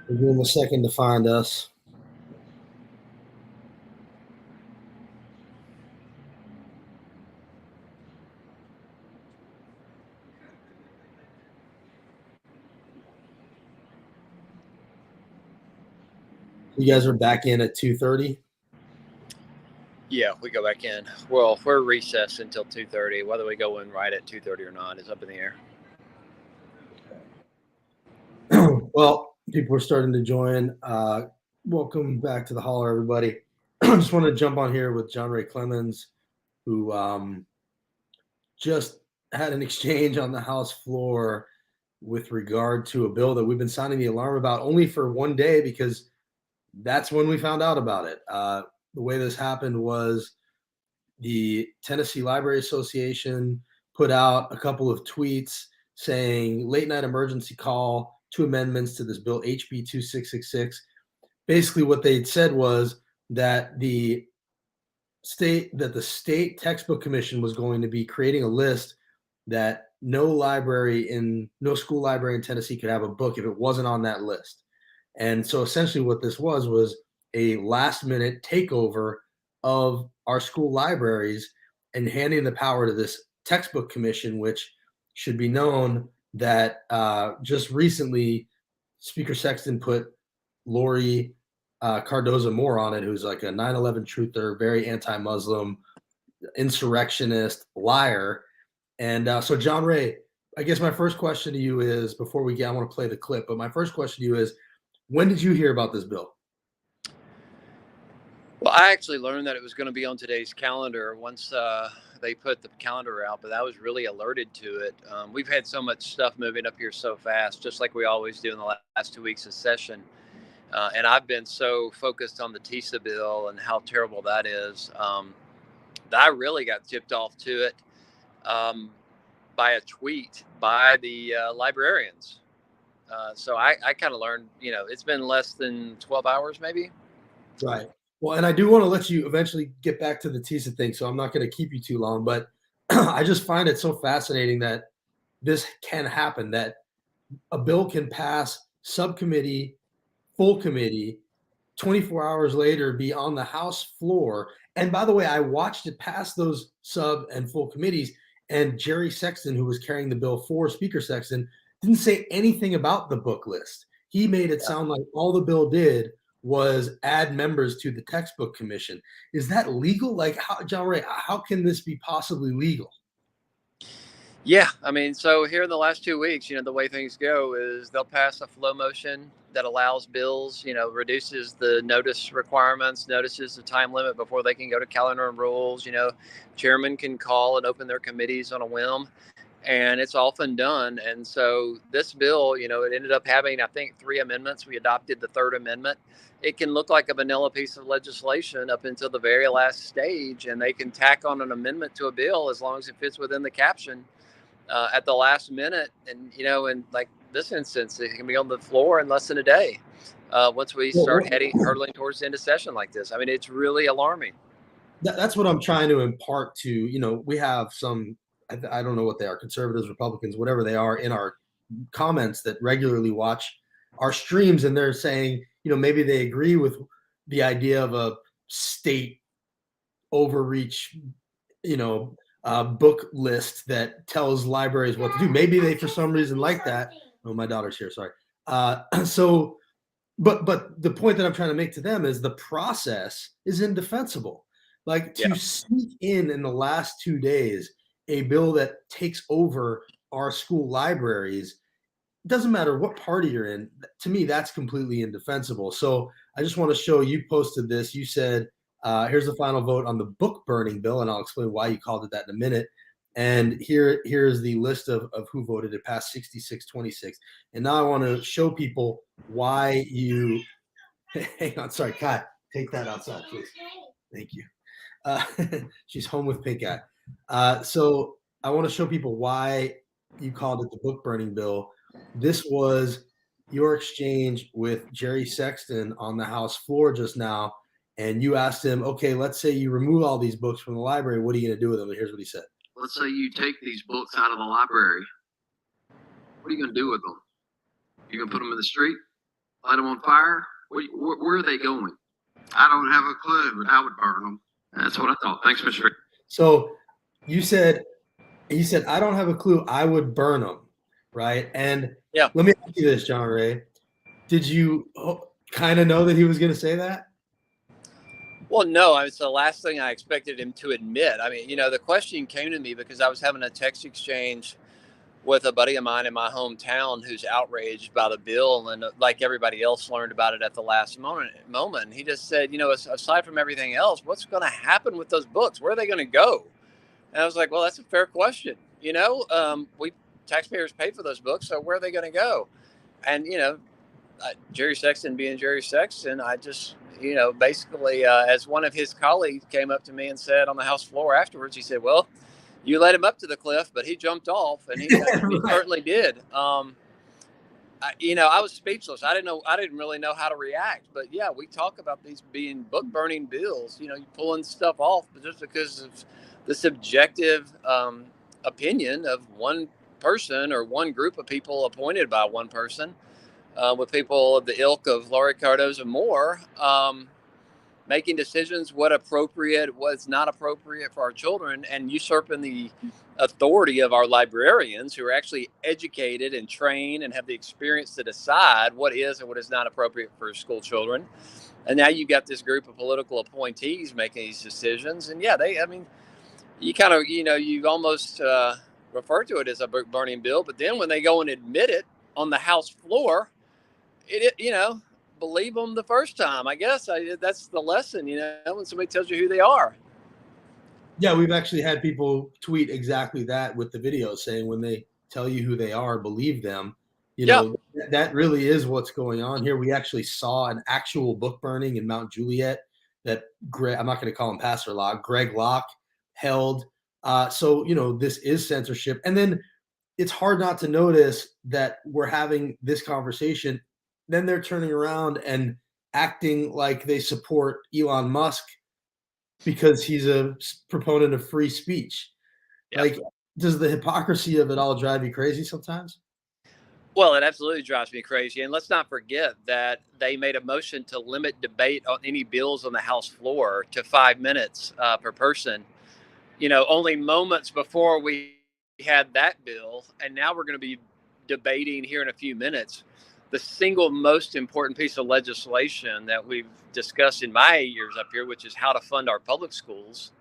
We'll give them a second to find us. You guys are back in at 2:30. Yeah, we go back in. Well, we're recessed until 2:30. Whether we go in right at 2:30 or not is up in the air. Well, people are starting to join. Welcome back to the holler, everybody. Just wanted to jump on here with John Ray Clemmons, who just had an exchange on the House floor with regard to a bill that we've been sounding the alarm about only for one day because that's when we found out about it. The way this happened was the Tennessee Library Association put out a couple of tweets saying late night emergency call, two amendments to this bill, HB 2666. Basically, what they said was that the state textbook commission was going to be creating a list that no school library in Tennessee could have a book if it wasn't on that list. And so essentially what this was a last minute takeover of our school libraries and handing the power to this textbook commission, which should be known that just recently Speaker Sexton put Lori Cardoza Moore on it, who's like a 9/11 truther, very anti-Muslim, insurrectionist, liar. And so, John Ray, I guess my first question to you is, before we get, I want to play the clip, but my first question to you is, when did you hear about this bill? Well, I actually learned that it was going to be on today's calendar once they put the calendar out, but I was really alerted to it. We've had so much stuff moving up here so fast, just like we always do in the last 2 weeks of session. And I've been so focused on the TISA bill and how terrible that is that I really got tipped off to it by a tweet by the librarians. So I kind of learned, it's been less than 12 hours maybe. Right. Well, and I do want to let you eventually get back to the TISA thing, so I'm not going to keep you too long, but I just find it so fascinating that this can happen, that a bill can pass subcommittee, full committee, 24 hours later be on the House floor. And by the way, I watched it pass those sub and full committees, and Jerry Sexton, who was carrying the bill for Speaker Sexton, didn't say anything about the book list. He made it sound like all the bill did was add members to the textbook commission. Is that legal? Like, John Ray, how can this be possibly legal? Yeah, I mean, so here in the last 2 weeks, the way things go is they'll pass a flow motion that allows bills, reduces the notice requirements, notices the time limit before they can go to calendar and rules. Chairman can call and open their committees on a whim, and it's often done. And so this bill, it ended up having, I think, 3 amendments. We adopted the 3rd amendment. It can look like a vanilla piece of legislation up until the very last stage, and they can tack on an amendment to a bill as long as it fits within the caption. At the last minute, and in like this instance, it can be on the floor in less than a day. Once we start hurtling towards the end of session like this, I mean, it's really alarming. That's what I'm trying to impart to. We have some, I don't know what they are, conservatives, Republicans, whatever they are, in our comments that regularly watch our streams, and they're saying, maybe they agree with the idea of a state overreach, book list that tells libraries what to do. Maybe they, for some reason, like that. Oh, my daughter's here. Sorry. So, but the point that I'm trying to make to them is the process is indefensible. Like, to sneak in the last 2 days a bill that takes over our school libraries, it doesn't matter what party you're in. To me, that's completely indefensible. So I just want to show you posted this. You said, here's the final vote on the book burning bill, and I'll explain why you called it that in a minute. And here's the list of who voted. It passed 66-26. And now I want to show people why you hang on. Sorry, Kat, take that outside, please. Thank you. She's home with pink eye. So I want to show people why you called it the book burning bill. This was your exchange with Jerry Sexton on the House floor just now. And you asked him, okay, let's say you remove all these books from the library. What are you going to do with them? And here's what he said. Let's say you take these books out of the library. What are you going to do with them? You're going to put them in the street? light them on fire? Where are they going? I don't have a clue, but I would burn them. That's what I thought. Thanks, Mr. Rick. So you said I don't have a clue. I would burn them, right? And Yeah. let me ask you this, John Ray. Did you kind of know that he was going to say that? Well, no, it's the last thing I expected him to admit. I mean, the question came to me because I was having a text exchange with a buddy of mine in my hometown who's outraged by the bill, and like everybody else learned about it at the last moment. He just said, aside from everything else, what's going to happen with those books? Where are they going to go? And I was like, well, that's a fair question. We taxpayers pay for those books, so where are they going to go? And Jerry Sexton being Jerry Sexton, I just basically as one of his colleagues came up to me and said on the House floor afterwards, he said, well, you led him up to the cliff, but he jumped off, and he certainly did. I was speechless. I didn't really know how to react. But yeah, we talk about these being book burning bills. You pulling stuff off, but just because of the subjective opinion of one person or one group of people appointed by one person, with people of the ilk of Laurie Cardozo more. Making decisions what's not appropriate for our children, and usurping the authority of our librarians who are actually educated and trained and have the experience to decide what is and what is not appropriate for school children. And now you got this group of political appointees making these decisions. And yeah, you kind of, you almost refer to it as a book burning bill, but then when they go and admit it on the House floor, believe them the first time. I guess that's the lesson, when somebody tells you who they are. Yeah, we've actually had people tweet exactly that with the video, saying when they tell you who they are, believe them. That really is what's going on here. We actually saw an actual book burning in Mount Juliet that I'm not going to call him Pastor Locke, Greg Locke held. So this is censorship. And then it's hard not to notice that we're having this conversation. Then they're turning around and acting like they support Elon Musk because he's a proponent of free speech. Yep. Like, does the hypocrisy of it all drive you crazy sometimes? Well, it absolutely drives me crazy. And let's not forget that they made a motion to limit debate on any bills on the House floor to 5 minutes per person, only moments before we had that bill. And now we're going to be debating here in a few minutes the single most important piece of legislation that we've discussed in my 8 years up here, which is how to fund our public schools.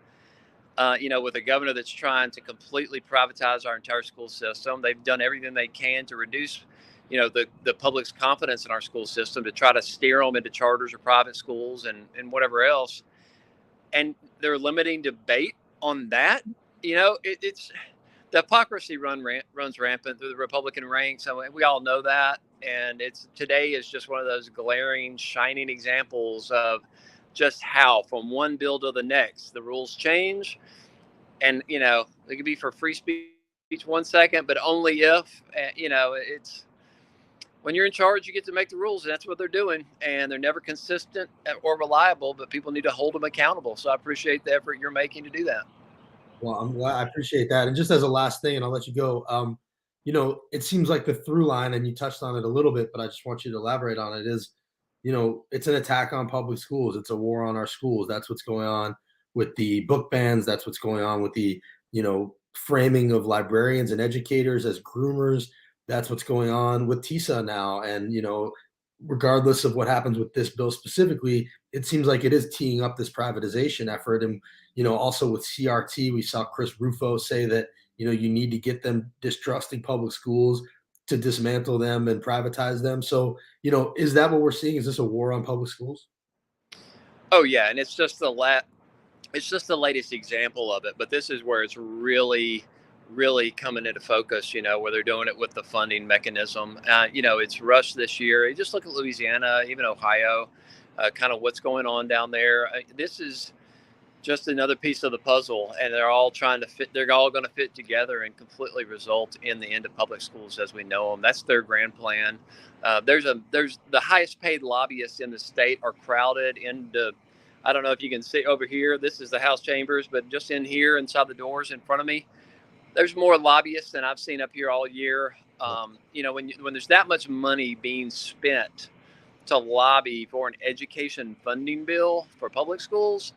With a governor that's trying to completely privatize our entire school system. They've done everything they can to reduce, the public's confidence in our school system, to try to steer them into charters or private schools and whatever else. And they're limiting debate on that. It's the hypocrisy runs rampant through the Republican ranks. I mean, we all know that. And today is just one of those glaring, shining examples of just how from one bill to the next, the rules change. And, they could be for free speech 1 second, but only if, it's when you're in charge, you get to make the rules, and that's what they're doing. And they're never consistent or reliable, but people need to hold them accountable. So I appreciate the effort you're making to do that. Well, I appreciate that. And just as a last thing, and I'll let you go, it seems like the through line, and you touched on it a little bit, but I just want you to elaborate on it, is, it's an attack on public schools. It's a war on our schools. That's what's going on with the book bans. That's what's going on with the, framing of librarians and educators as groomers. That's what's going on with TISA now. And, regardless of what happens with this bill specifically, it seems like it is teeing up this privatization effort. And, also with CRT, we saw Chris Rufo say that, you need to get them distrusting public schools to dismantle them and privatize them. So, is that what we're seeing? Is this a war on public schools? Oh yeah. And it's just the latest example of it, but this is where it's really, really coming into focus, where they're doing it with the funding mechanism. It's rushed this year. You just look at Louisiana, even Ohio, kind of what's going on down there. This is just another piece of the puzzle, and they're all going to fit together and completely result in the end of public schools as we know them. That's their grand plan. There's the highest paid lobbyists in the state are crowded into, I don't know if you can see over here, this is the House chambers, but just in here inside the doors in front of me, there's more lobbyists than I've seen up here all year. When there's that much money being spent to lobby for an education funding bill for public schools,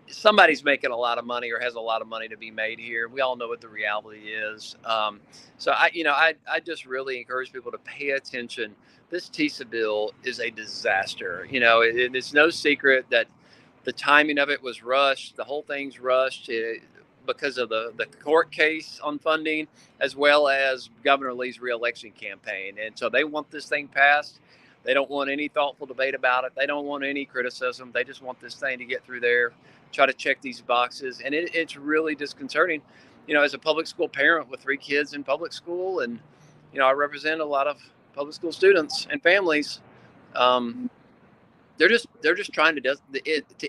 somebody's making a lot of money or has a lot of money to be made here. We all know what the reality is. So I just really encourage people to pay attention. This TISA bill is a disaster. It's no secret that the timing of it was rushed. The whole thing's rushed because of the court case on funding, as well as Governor Lee's reelection campaign. And so they want this thing passed. They don't want any thoughtful debate about it. They don't want any criticism. They just want this thing to get through there, try to check these boxes. And it's really disconcerting, as a public school parent with 3 kids in public school. And, I represent a lot of public school students and families. They're just trying to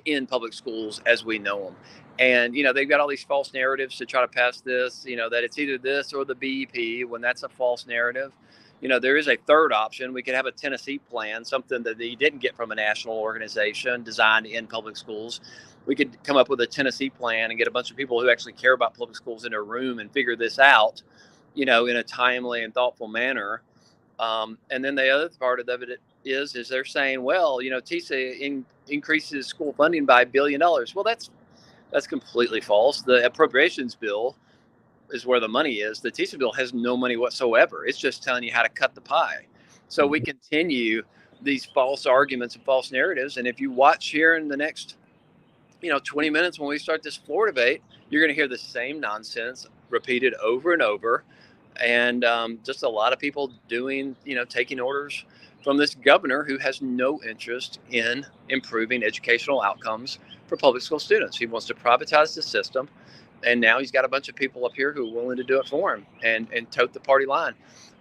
end public schools as we know them. And, they've got all these false narratives to try to pass this, that it's either this or the BEP, when that's a false narrative. There is a third option. We could have a Tennessee plan, something that they didn't get from a national organization designed to end public schools. We could come up with a Tennessee plan and get a bunch of people who actually care about public schools in a room and figure this out, in a timely and thoughtful manner. And then the other part of it is they're saying, well, TISA increases school funding by $1 billion. Well, that's completely false. The appropriations bill is where the money is. The TISA bill has no money whatsoever. It's just telling you how to cut the pie. So we continue these false arguments and false narratives. And if you watch here in the next, 20 minutes when we start this floor debate, you're going to hear the same nonsense repeated over and over. And just a lot of people taking orders from this governor who has no interest in improving educational outcomes for public school students. He wants to privatize the system. And now he's got a bunch of people up here who are willing to do it for him and tote the party line.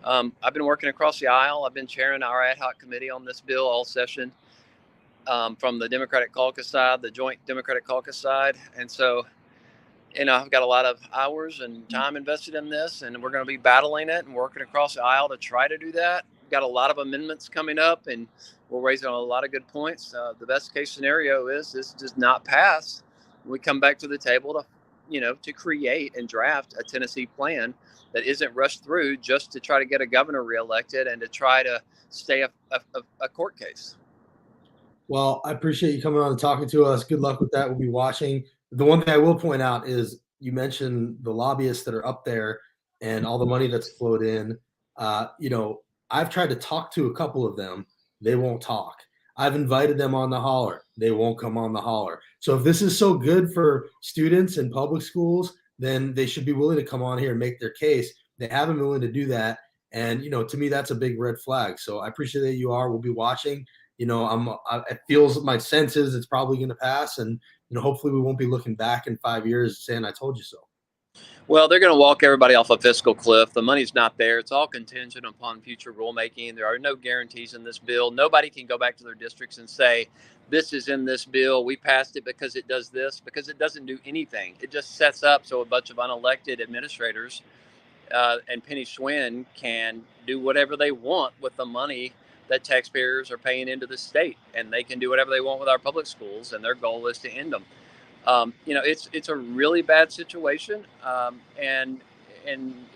I've been working across the aisle. I've been chairing our ad hoc committee on this bill all session from the Democratic caucus side, the joint Democratic caucus side. And so, I've got a lot of hours and time invested in this, and we're going to be battling it and working across the aisle to try to do that. We've got a lot of amendments coming up, and we're raising a lot of good points. The best case scenario is this does not pass. We come back to the table to create and draft a Tennessee plan that isn't rushed through just to try to get a governor reelected and to try to stay a court case. Well, I appreciate you coming on and talking to us. Good luck with that. We'll be watching. The one thing I will point out is you mentioned the lobbyists that are up there and all the money that's flowed in. I've tried to talk to a couple of them. They won't talk. I've invited them on the holler. They won't come on the holler. So if this is so good for students in public schools, then they should be willing to come on here and make their case. They haven't been willing to do that. And, to me, that's a big red flag. So I appreciate that you are. We'll be watching. It feels, my sense is it's probably going to pass. And, hopefully we won't be looking back in 5 years saying, I told you so. Well, they're going to walk everybody off a fiscal cliff. The money's not there. It's all contingent upon future rulemaking. There are no guarantees in this bill. Nobody can go back to their districts and say, this is in this bill. We passed it because it does this, because it doesn't do anything. It just sets up so a bunch of unelected administrators and Penny Schwinn can do whatever they want with the money that taxpayers are paying into the state. And they can do whatever they want with our public schools. And their goal is to end them. It's a really bad situation, and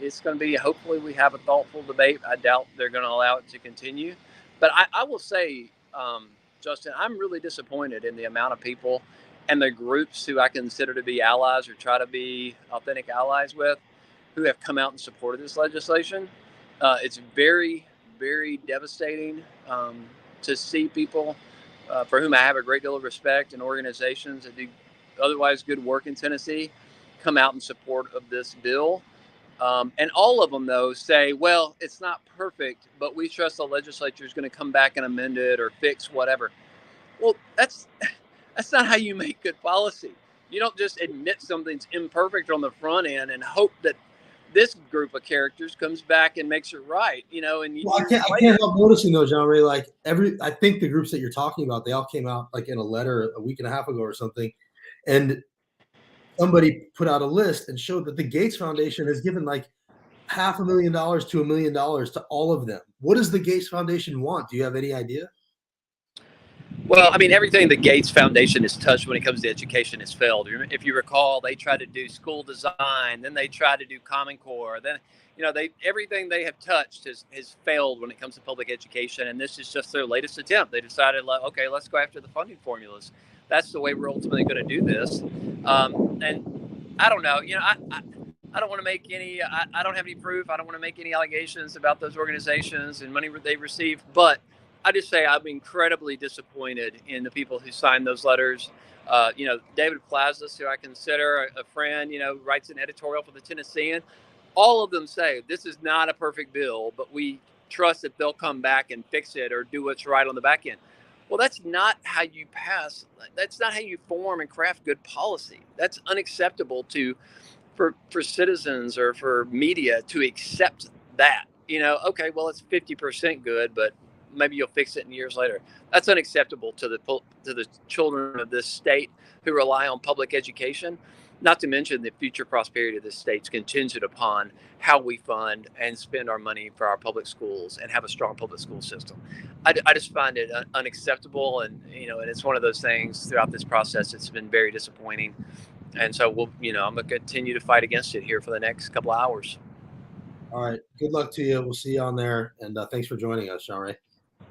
it's going to be, hopefully we have a thoughtful debate. I doubt they're going to allow it to continue. But I will say, Justin, I'm really disappointed in the amount of people and the groups who I consider to be allies or try to be authentic allies with, who have come out and supported this legislation. It's very, very devastating to see people for whom I have a great deal of respect, and organizations that do otherwise good work in Tennessee come out in support of this bill. And all of them, though, say, well, it's not perfect, but we trust the legislature is going to come back and amend it or fix whatever. Well, that's not how you make good policy. You don't just admit something's imperfect on the front end and hope that this group of characters comes back and makes it right, And I can't help noticing though, John Ray, I think the groups that you're talking about, they all came out in a letter a week and a half ago or something. And somebody put out a list and showed that the Gates Foundation has given $500,000 to $1 million to all of them. What does the Gates Foundation want? Do you have any idea? Well, everything the Gates Foundation has touched when it comes to education has failed. If you recall, they tried to do school design, then they tried to do Common Core. Then, everything they have touched has failed when it comes to public education, and this is just their latest attempt. They decided, like, okay, let's go after the funding formulas. That's the way we're ultimately going to do this. And I don't know, I don't want to make any. I don't have any proof. I don't want to make any allegations about those organizations and money they received, but I just say I'm incredibly disappointed in the people who signed those letters. David Plazas, who I consider a friend, writes an editorial for the Tennessean. All of them say this is not a perfect bill, but we trust that they'll come back and fix it or do what's right on the back end. Well, that's not how you pass. That's not how you form and craft good policy. That's unacceptable for citizens or for media to accept that. Okay, well, it's 50% good, but maybe you'll fix it in years later. That's unacceptable to the children of this state who rely on public education. Not to mention the future prosperity of this state's contingent upon how we fund and spend our money for our public schools and have a strong public school system. I just find it unacceptable, and it's one of those things throughout this process. It's been very disappointing, and so I'm gonna continue to fight against it here for the next couple of hours. All right. Good luck to you. We'll see you on there, and thanks for joining us, John Ray.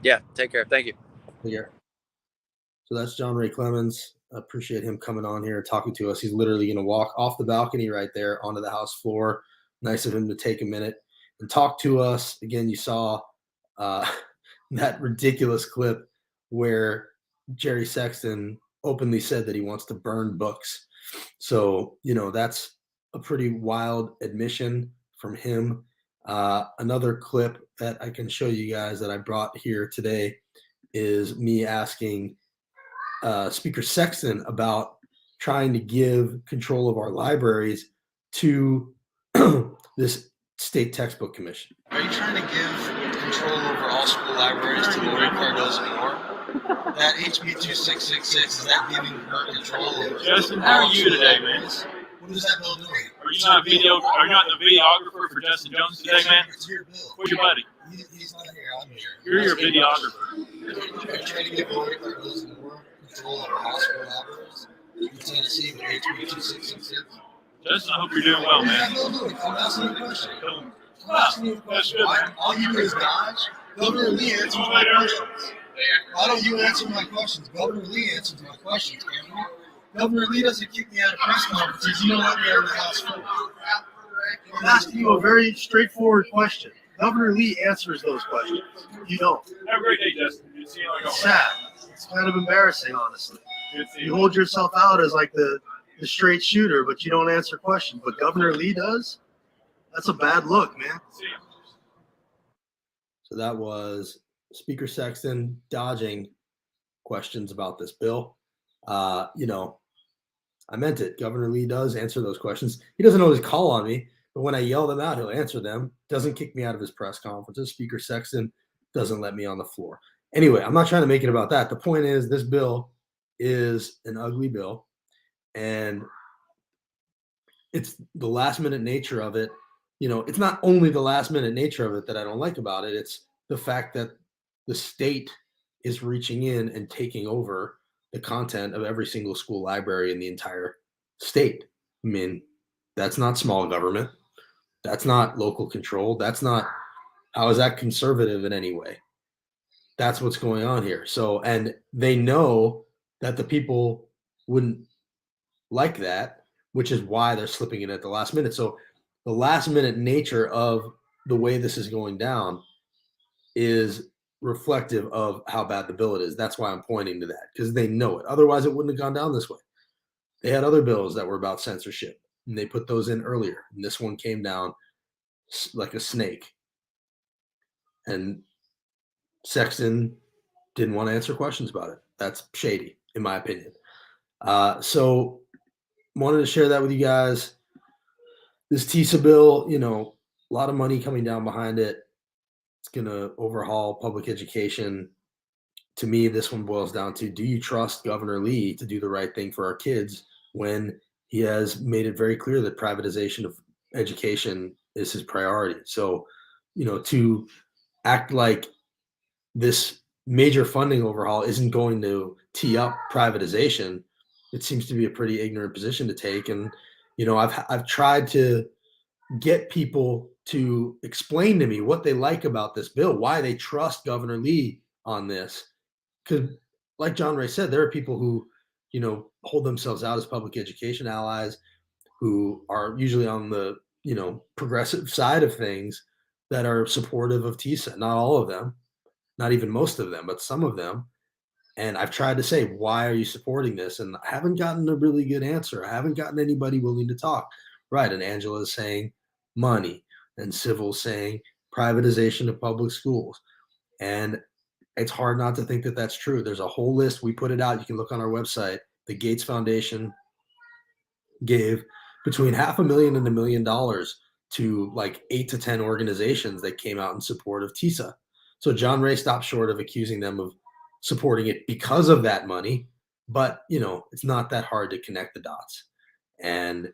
Yeah, take care. Thank you. Take care. So that's John Ray Clemmons. I appreciate him coming on here and talking to us. He's literally going to walk off the balcony right there onto the House floor. Nice of him to take a minute and talk to us. Again, you saw that ridiculous clip where Jerry Sexton openly said that he wants to burn books. So, that's a pretty wild admission from him. Another clip that I can show you guys that I brought here today is me asking Speaker Sexton about trying to give control of our libraries to this state textbook commission. Are you trying to give control over all school libraries to Lori Cardozo Moore? That HB 2666, is that giving her control over Justin, how are you today, man? What is that bill doing? Are you not the videographer for Justin Jones today, man? It's your bill. Where's your buddy? He's not here, I'm here. You're your videographer. Are you trying to give Lori Cardozo Moore control over all school libraries in Tennessee with HB 2666? Justin, I hope you're doing well, man. I'm asking you a question. I'm Wow, asking you a that's question. good. All you do is dodge. Governor Lee answers my questions. Why don't you answer my questions? Governor Lee answers my questions, can you? Governor Lee doesn't kick me out of press conferences. You don't let me out of the House floor. I'm asking you a very straightforward question. Governor Lee answers those questions. You don't. Have a great day, Justin. Good seeing you. It's sad. It's kind of embarrassing, honestly. Good seeing You you. hold yourself out as like the straight shooter, but you don't answer questions. But Governor Lee does? That's a bad look, man. See you. So that was Speaker Sexton dodging questions about this bill. I meant it. Governor Lee does answer those questions. He doesn't always call on me, but when I yell them out, he'll answer them. Doesn't kick me out of his press conferences. Speaker Sexton doesn't let me on the floor. Anyway, I'm not trying to make it about that. The point is, this bill is an ugly bill, and it's the last minute nature of it. It's not only the last minute nature of it that I don't like about it. It's the fact that the state is reaching in and taking over the content of every single school library in the entire state. I mean, that's not small government. That's not local control. How is that conservative in any way? That's what's going on here. So, and they know that the people wouldn't like that, which is why they're slipping it at the last minute. So the last minute nature of the way this is going down is reflective of how bad the bill it is. That's why I'm pointing to that, because they know it. Otherwise, it wouldn't have gone down this way. They had other bills that were about censorship, and they put those in earlier. And this one came down like a snake. And Sexton didn't want to answer questions about it. That's shady, in my opinion. So wanted to share that with you guys. This TISA bill, a lot of money coming down behind it. It's going to overhaul public education. To me, this one boils down to, do you trust Governor Lee to do the right thing for our kids when he has made it very clear that privatization of education is his priority? So, to act like this major funding overhaul isn't going to tee up privatization, it seems to be a pretty ignorant position to take. And, I've tried to get people to explain to me what they like about this bill, why they trust Governor Lee on this. Because, like John Ray said, there are people who, hold themselves out as public education allies, who are usually on the, progressive side of things, that are supportive of TISA. Not all of them, not even most of them, but some of them. And I've tried to say, why are you supporting this? And I haven't gotten a really good answer. I haven't gotten anybody willing to talk. Right. And Angela is saying money, and Civil's saying privatization of public schools. And it's hard not to think that that's true. There's a whole list. We put it out. You can look on our website. The Gates Foundation gave between $500,000 and $1 million to like 8 to 10 organizations that came out in support of TISA. So John Ray stopped short of accusing them of supporting it because of that money. But, it's not that hard to connect the dots. And,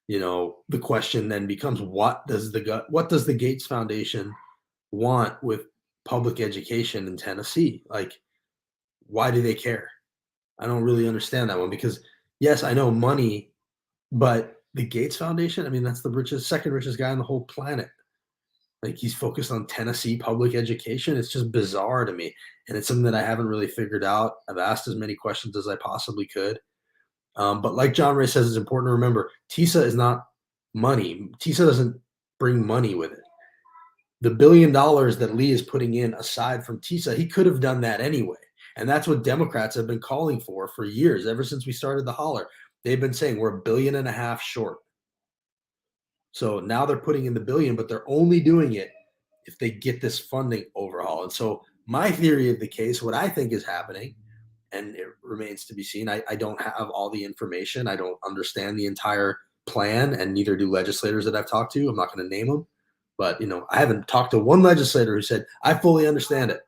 the question then becomes, what does the Gates Foundation want with public education in Tennessee? Like, why do they care? I don't really understand that one, because yes, I know money, but the Gates Foundation, I mean, that's the second richest guy on the whole planet. Like, he's focused on Tennessee public education. It's just bizarre to me. And it's something that I haven't really figured out. I've asked as many questions as I possibly could. But like John Ray says, it's important to remember, TISA is not money. TISA doesn't bring money with it. The $1 billion that Lee is putting in aside from TISA, he could have done that anyway. And that's what Democrats have been calling for years, ever since we started the holler. They've been saying we're $1.5 billion short. So now they're putting in the $1 billion, but they're only doing it if they get this funding overhaul. And so my theory of the case, what I think is happening, and it remains to be seen, I don't have all the information. I don't understand the entire plan, and neither do legislators that I've talked to. I'm not going to name them. But, I haven't talked to one legislator who said, I fully understand it,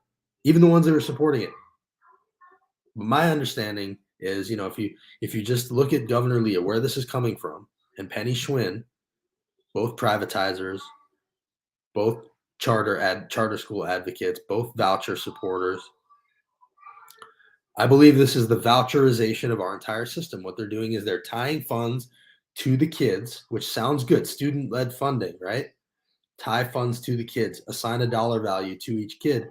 even the ones that are supporting it. My understanding is, if you just look at Governor Lee, where this is coming from, and Penny Schwinn, both privatizers, both charter school advocates, both voucher supporters, I believe this is the voucherization of our entire system. What they're doing is they're tying funds to the kids, which sounds good, student-led funding, right? Tie funds to the kids, assign a dollar value to each kid.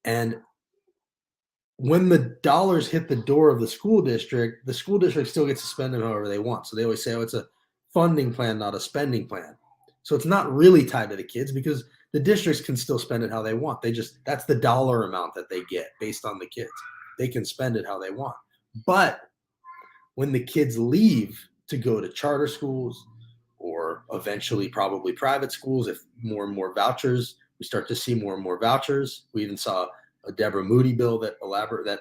And when the dollars hit the door of the school district still gets to spend them however they want. So they always say, oh, it's a funding plan, not a spending plan. So it's not really tied to the kids, because the districts can still spend it how they want. That's the dollar amount that they get based on the kids. They can spend it how they want. But when the kids leave to go to charter schools, or eventually probably private schools, if more and more vouchers, we start to see more and more vouchers. We even saw a Deborah Moody bill that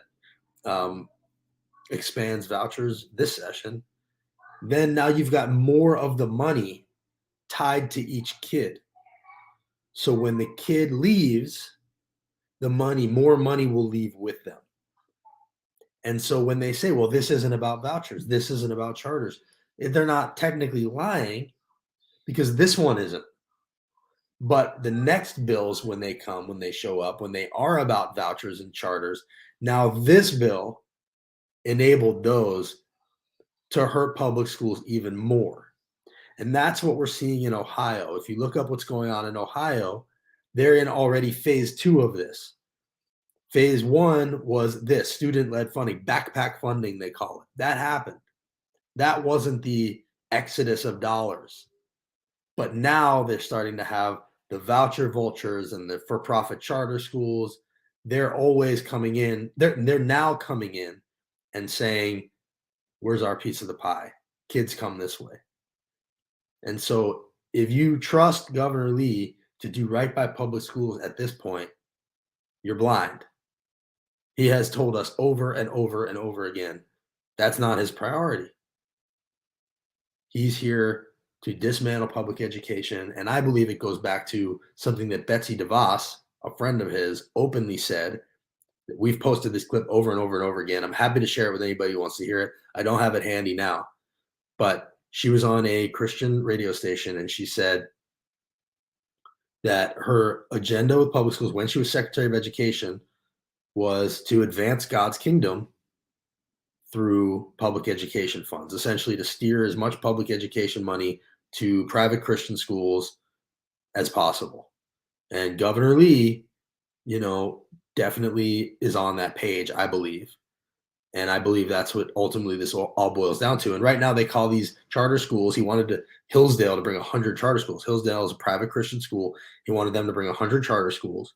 expands vouchers this session. Then now you've got more of the money tied to each kid. So when the kid leaves, more money will leave with them. And so when they say, well, this isn't about vouchers, this isn't about charters, they're not technically lying, because this one isn't. But the next bills, when they show up, when they are about vouchers and charters, now this bill enabled those to hurt public schools even more. And that's what we're seeing in Ohio. If you look up what's going on in Ohio, they're in already phase 2 of this. Phase 1 was this student-led funding, backpack funding, they call it. That happened. That wasn't the exodus of dollars. But now they're starting to have the voucher vultures and the for-profit charter schools. They're always coming in. They're now coming in and saying, where's our piece of the pie? Kids come this way. And so if you trust Governor Lee to do right by public schools at this point, you're blind. He has told us over and over and over again, that's not his priority. He's here to dismantle public education. And I believe it goes back to something that Betsy DeVos, a friend of his, openly said. We've posted this clip over and over and over again. I'm happy to share it with anybody who wants to hear it. I don't have it handy now. But she was on a Christian radio station, and she said that her agenda with public schools when she was Secretary of Education was to advance God's kingdom through public education funds, essentially to steer as much public education money to private Christian schools as possible. And Governor Lee, definitely is on that page, I believe. And I believe that's what ultimately this all boils down to. And right now they call these charter schools. He wanted Hillsdale to bring 100 charter schools. Hillsdale is a private Christian school. He wanted them to bring 100 charter schools,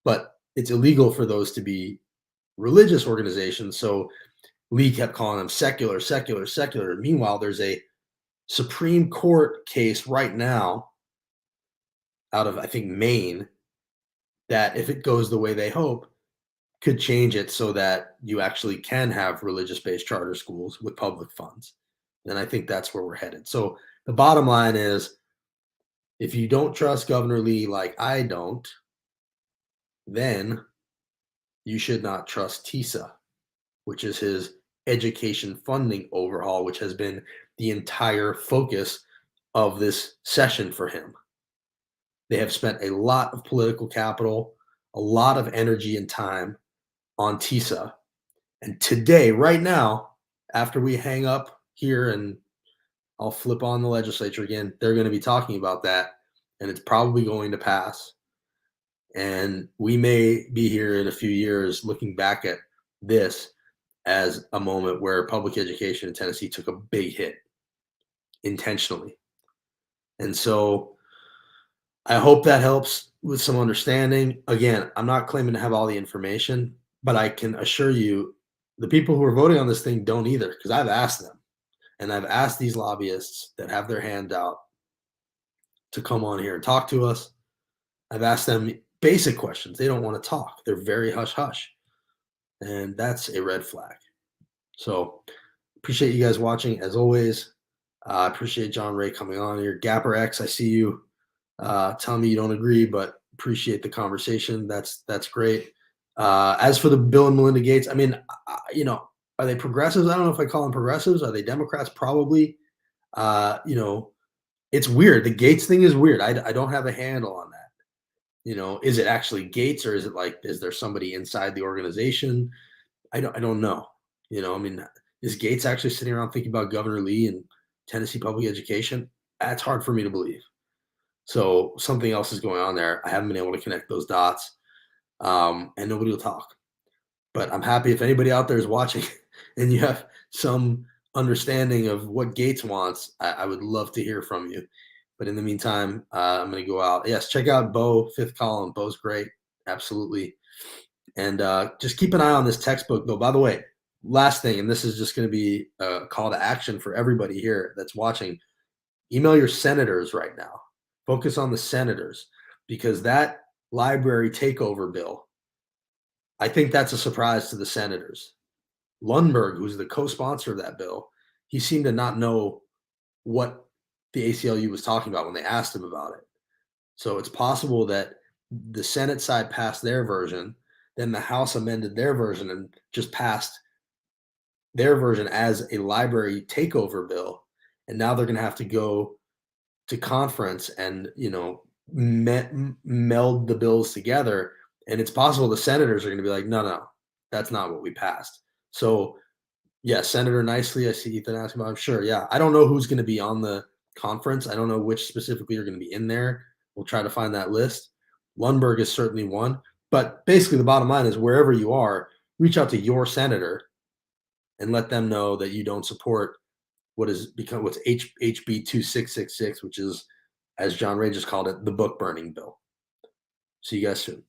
but it's illegal for those to be religious organizations. So Lee kept calling them secular, secular, secular. Meanwhile, there's a Supreme Court case right now out of, I think, Maine, that if it goes the way they hope, could change it so that you actually can have religious-based charter schools with public funds. And I think that's where we're headed. So the bottom line is, if you don't trust Governor Lee like I don't, then you should not trust TISA, which is his education funding overhaul, which has been the entire focus of this session for him. They have spent a lot of political capital, a lot of energy and time on TISA. And today, right now, after we hang up here and I'll flip on the legislature again, they're going to be talking about that, and it's probably going to pass. And we may be here in a few years looking back at this as a moment where public education in Tennessee took a big hit intentionally. And so I hope that helps with some understanding. Again, I'm not claiming to have all the information, but I can assure you the people who are voting on this thing don't either, because I've asked them. And I've asked these lobbyists that have their hand out to come on here and talk to us. I've asked them basic questions. They don't want to talk. They're very hush-hush. And that's a red flag. So appreciate you guys watching as always. I appreciate John Ray coming on here. Gapper X, I see you. Tell me you don't agree, but appreciate the conversation. That's great. As for the Bill and Melinda Gates, I mean, are they progressives? I don't know if I call them progressives. Are they Democrats? Probably. It's weird. The Gates thing is weird. I don't have a handle on that. Is it actually Gates, or is it like, is there somebody inside the organization? I don't know. I mean, is Gates actually sitting around thinking about Governor Lee and Tennessee public education? That's hard for me to believe. So something else is going on there. I haven't been able to connect those dots, and nobody will talk. But I'm happy if anybody out there is watching and you have some understanding of what Gates wants. I would love to hear from you. But in the meantime, I'm going to go out. Yes, check out Bo, Fifth Column. Bo's great. Absolutely. And just keep an eye on this textbook, though. By the way, last thing, and this is just going to be a call to action for everybody here that's watching. Email your senators right now. Focus on the senators, because that library takeover bill, I think that's a surprise to the senators. Lundberg, who's the co-sponsor of that bill, he seemed to not know what the ACLU was talking about when they asked him about it. So it's possible that the Senate side passed their version, then the House amended their version and just passed their version as a library takeover bill. And now they're going to have to go to conference and, meld the bills together. And it's possible the senators are going to be like, no, that's not what we passed. So, yeah, Senator Nicely, I see Ethan asking about, I'm sure. Yeah, I don't know who's going to be on the conference. I don't know which specifically are going to be in there. We'll try to find that list. Lundberg is certainly one. But basically, the bottom line is, wherever you are, reach out to your senator and let them know that you don't support what's HB 2666, which is, as John Ray just called it, the book burning bill. See you guys soon.